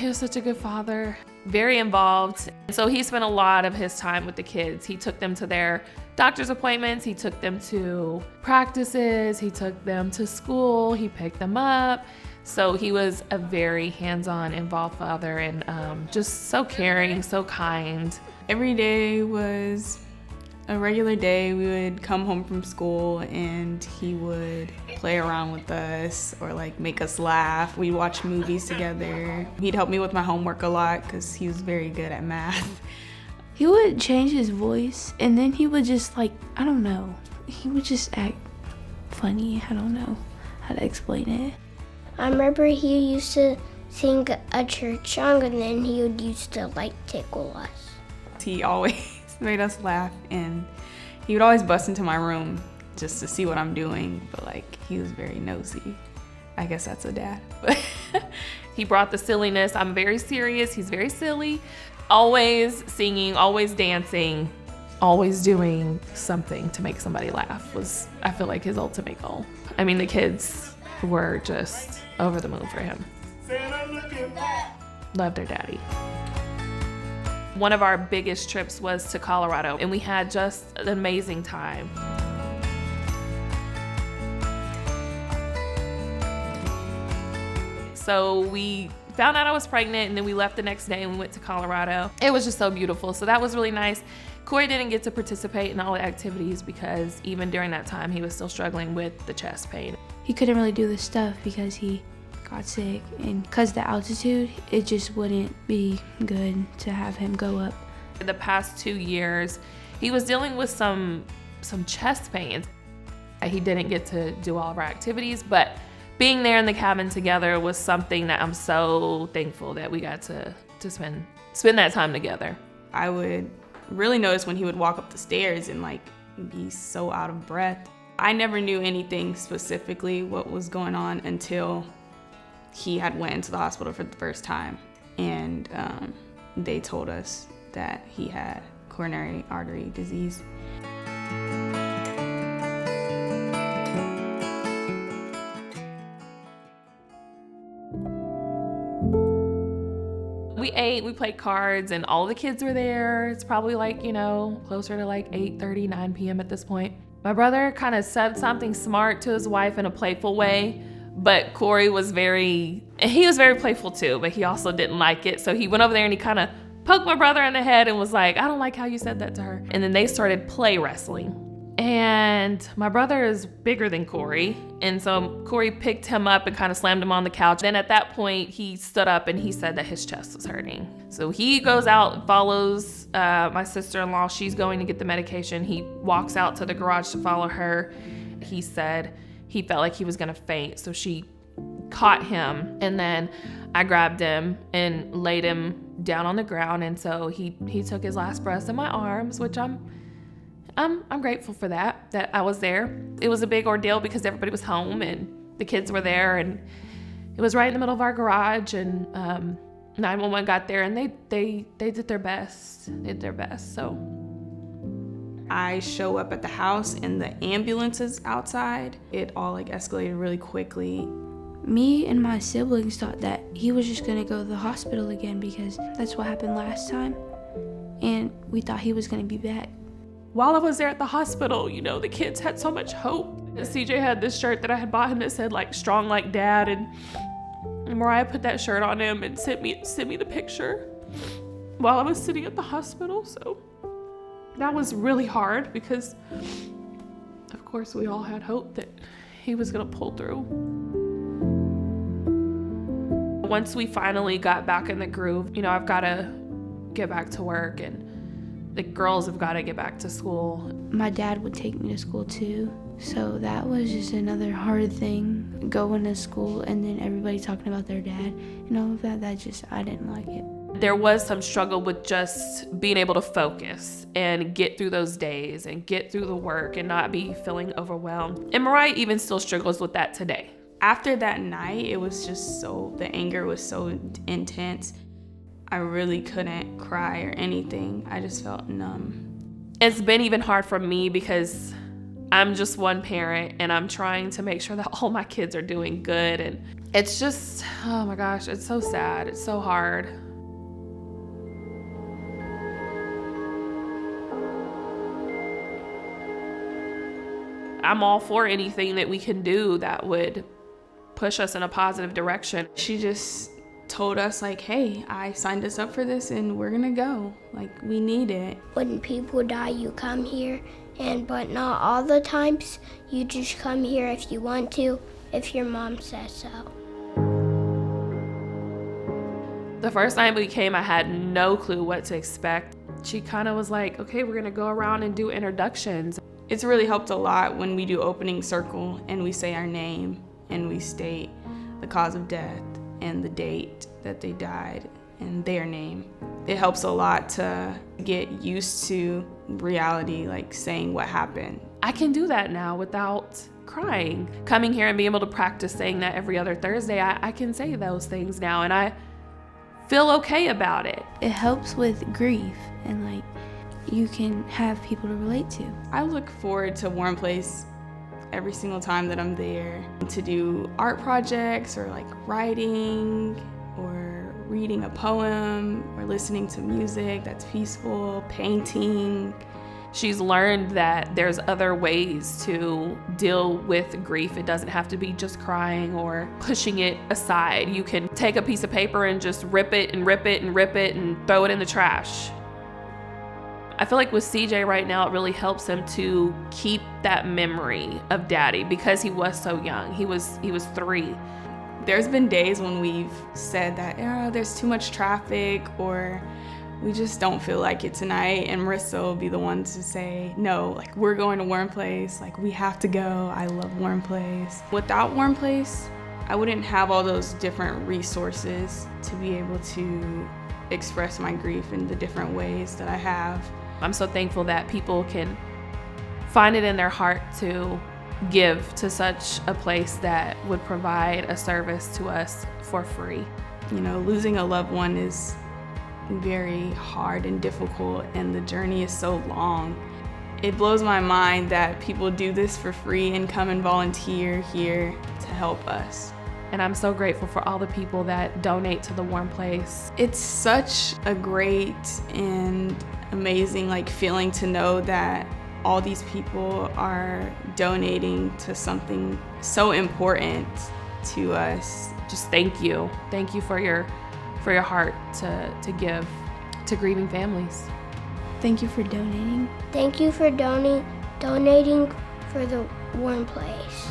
was such a good father, very involved. So he spent a lot of his time with the kids. He took them to their doctor's appointments. He took them to practices. He took them to school. He picked them up. So he was a very hands-on, involved father, and just so caring, so kind. Every day was a regular day. We would come home from school and he would play around with us or like make us laugh. We'd watch movies together. He'd help me with my homework a lot because he was very good at math. He would change his voice and then he would just I don't know, he would just act funny. I don't know how to explain it. I remember he used to sing a church song and then he would used to tickle us. He always made us laugh, and he would always bust into my room just to see what I'm doing, but he was very nosy. I guess that's a dad. He brought the silliness. I'm very serious. He's very silly. Always singing, always dancing, always doing something to make somebody laugh was, I feel like, his ultimate goal. I mean, the kids were just over the moon for him. Loved their daddy. One of our biggest trips was to Colorado, and we had just an amazing time. So we found out I was pregnant, and then we left the next day and we went to Colorado. It was just so beautiful, so that was really nice. Corey didn't get to participate in all the activities because even during that time, he was still struggling with the chest pain. He couldn't really do this stuff because he got sick, and because the altitude, it just wouldn't be good to have him go up. In the past 2 years, he was dealing with some chest pains. He didn't get to do all of our activities, but being there in the cabin together was something that I'm so thankful that we got to spend that time together. I would really notice when he would walk up the stairs and be so out of breath. I never knew anything specifically what was going on until he had went into the hospital for the first time, and they told us that he had coronary artery disease. We ate, we played cards, and all the kids were there. It's probably closer to 8:30, 9 p.m. at this point. My brother kind of said something smart to his wife in a playful way, but Corey was very playful too, but he also didn't like it. So he went over there and he kind of poked my brother in the head and was like, I don't like how you said that to her. And then they started play wrestling. And my brother is bigger than Corey. And so Corey picked him up and kind of slammed him on the couch. Then at that point, he stood up and he said that his chest was hurting. So he goes out and follows my sister-in-law. She's going to get the medication. He walks out to the garage to follow her. He said he felt like he was gonna faint. So she caught him, and then I grabbed him and laid him down on the ground. And so he took his last breaths in my arms, which I'm grateful for that I was there. It was a big ordeal because everybody was home and the kids were there, and it was right in the middle of our garage, and 911 got there, and they did their best. So I show up at the house and the ambulance is outside. It all escalated really quickly. Me and my siblings thought that he was just gonna go to the hospital again because that's what happened last time, and we thought he was gonna be back. While I was there at the hospital, the kids had so much hope. CJ had this shirt that I had bought him that said strong like dad, and Mariah put that shirt on him and sent me the picture while I was sitting at the hospital. So that was really hard because of course we all had hope that he was gonna pull through. Once we finally got back in the groove, I've gotta get back to work, and the girls have got to get back to school. My dad would take me to school too, so that was just another hard thing, going to school and then everybody talking about their dad and all of that. I didn't like it. There was some struggle with just being able to focus and get through those days and get through the work and not be feeling overwhelmed. And Mariah even still struggles with that today. After that night, it was just the anger was so intense. I really couldn't cry or anything. I just felt numb. It's been even hard for me because I'm just one parent, and I'm trying to make sure that all my kids are doing good. And It's just, oh my gosh, it's so sad. It's so hard. I'm all for anything that we can do that would push us in a positive direction. She just told us like, hey, I signed us up for this and we're gonna go. Like, we need it. When people die, you come here, but not all the times. You just come here if you want to, if your mom says so. The first time we came, I had no clue what to expect. She kind of was like, okay, we're gonna go around and do introductions. It's really helped a lot when we do opening circle and we say our name and we state the cause of death and the date that they died and their name. It helps a lot to get used to reality, like saying what happened. I can do that now without crying. Coming here and being able to practice saying that every other Thursday, I can say those things now, and I feel okay about it. It helps with grief, and like you can have people to relate to. I look forward to Warm Place every single time that I'm there to do art projects or like writing or reading a poem or listening to music that's peaceful, painting. She's learned that there's other ways to deal with grief. It doesn't have to be just crying or pushing it aside. You can take a piece of paper and just rip it and rip it and rip it and throw it in the trash. I feel like with CJ right now, it really helps him to keep that memory of Daddy because he was so young. He was 3. There's been days when we've said that, there's too much traffic or we just don't feel like it tonight, and Marissa will be the one to say, no, like we're going to Warm Place, like we have to go. I love Warm Place. Without Warm Place, I wouldn't have all those different resources to be able to express my grief in the different ways that I have. I'm so thankful that people can find it in their heart to give to such a place that would provide a service to us for free. You know, losing a loved one is very hard and difficult, and the journey is so long. It blows my mind that people do this for free and come and volunteer here to help us. And I'm so grateful for all the people that donate to the Warm Place. It's such a great and amazing feeling to know that all these people are donating to something so important to us. Just thank you. Thank you for your heart to give to grieving families. Thank you for donating. Thank you for donating for the Warm Place.